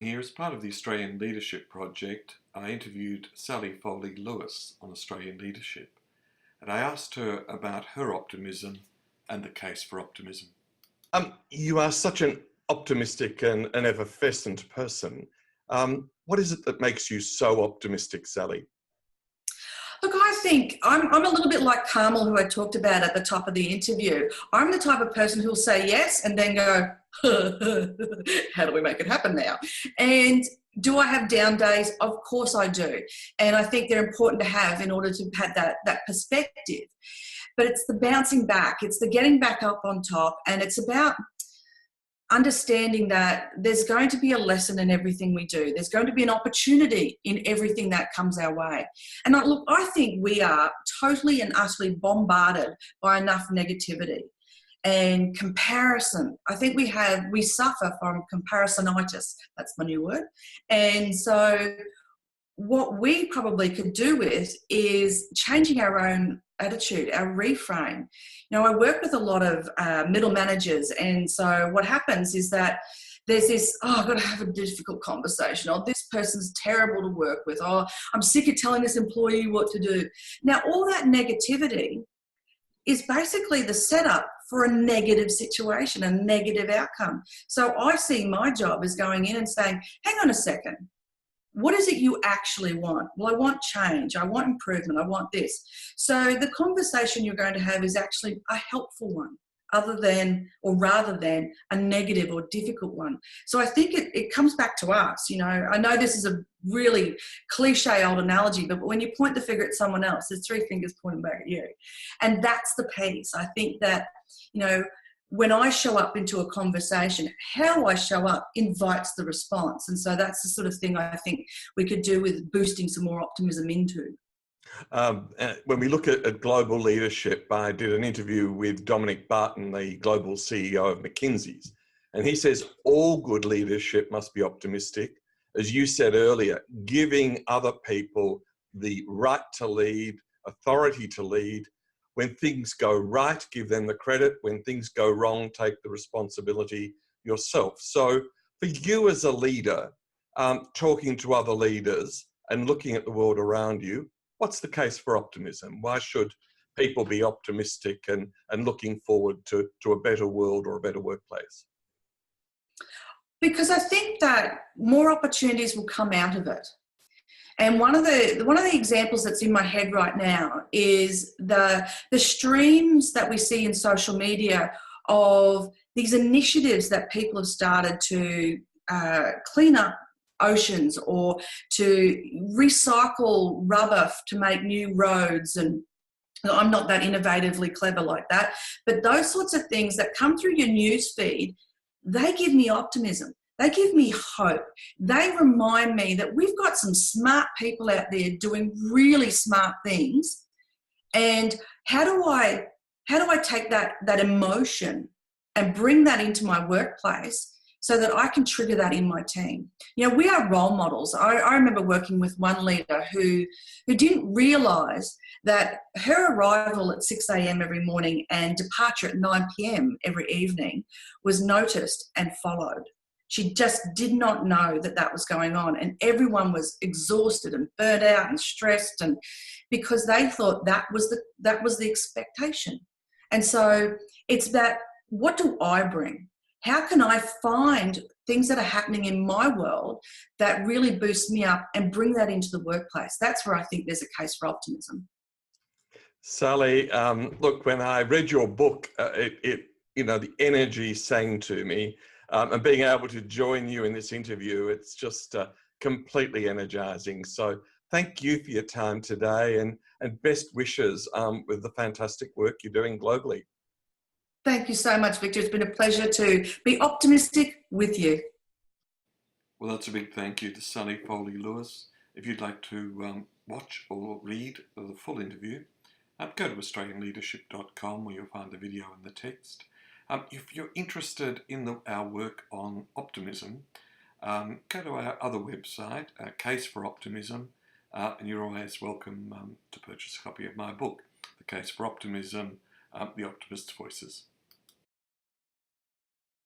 Here, as part of the Australian Leadership Project, I interviewed Sally Foley-Lewis on Australian leadership, and I asked her about her optimism and the case for optimism. You are such an optimistic and an effervescent person. What is it that makes you so optimistic, Sally? Look, I think I'm a little bit like Carmel, who I talked about at the top of the interview. I'm the type of person who'll say yes and then go, how do we make it happen now? And do I have down days? Of course I do. And I think they're important to have in order to have that perspective. But it's the bouncing back, it's the getting back up on top, and it's about understanding that there's going to be a lesson in everything we do. There's going to be an opportunity in everything that comes our way. And I think we are totally and utterly bombarded by enough negativity and comparison. I think we suffer from comparisonitis. That's my new word. And so what we probably could do with is changing our own attitude, our reframe. You know, I work with a lot of middle managers, and so what happens is that there's this, I've got to have a difficult conversation, or this person's terrible to work with, or I'm sick of telling this employee what to do. Now, all that negativity is basically the setup for a negative situation, a negative outcome. So I see my job as going in and saying, hang on a second, what is it you actually want? Well, I want change. I want improvement. I want this. So the conversation you're going to have is actually a helpful one rather than a negative or difficult one. So I think it comes back to us. You know, I know this is a really cliche old analogy, but when you point the finger at someone else, there's three fingers pointing back at you. And that's the piece. I think that, you know, when I show up into a conversation, how I show up invites the response. And so that's the sort of thing I think we could do with boosting some more optimism into. When we look at global leadership, I did an interview with Dominic Barton, the global CEO of McKinsey's, and he says all good leadership must be optimistic. As you said earlier, giving other people the right to lead, authority to lead. When things go right, give them the credit. When things go wrong, take the responsibility yourself. So for you as a leader, talking to other leaders and looking at the world around you, what's the case for optimism? Why should people be optimistic and looking forward to a better world or a better workplace? Because I think that more opportunities will come out of it. And one of the examples that's in my head right now is the streams that we see in social media of these initiatives that people have started to clean up oceans or to recycle rubber to make new roads. And I'm not that innovatively clever like that, but those sorts of things that come through your news feed, they give me optimism. They give me hope. They remind me that we've got some smart people out there doing really smart things. And how do I take that emotion and bring that into my workplace so that I can trigger that in my team? You know, we are role models. I remember working with one leader who didn't realise that her arrival at 6 a.m. every morning and departure at 9 p.m. every evening was noticed and followed. She just did not know that was going on, and everyone was exhausted and burnt out and stressed, and because they thought that was the expectation. And so it's that, what do I bring? How can I find things that are happening in my world that really boost me up and bring that into the workplace? That's where I think there's a case for optimism. Sally, look, when I read your book, the energy sang to me. And being able to join you in this interview, it's just completely energizing. So thank you for your time today, and best wishes with the fantastic work you're doing globally. Thank you so much, Victor. It's been a pleasure to be optimistic with you. Well, that's a big thank you to Sally Foley-Lewis. If you'd like to watch or read the full interview, go to australianleadership.com where you'll find the video and the text. If you're interested in our work on optimism, go to our other website, Case for Optimism, and you're always welcome to purchase a copy of my book, The Case for Optimism, The Optimists' Voices.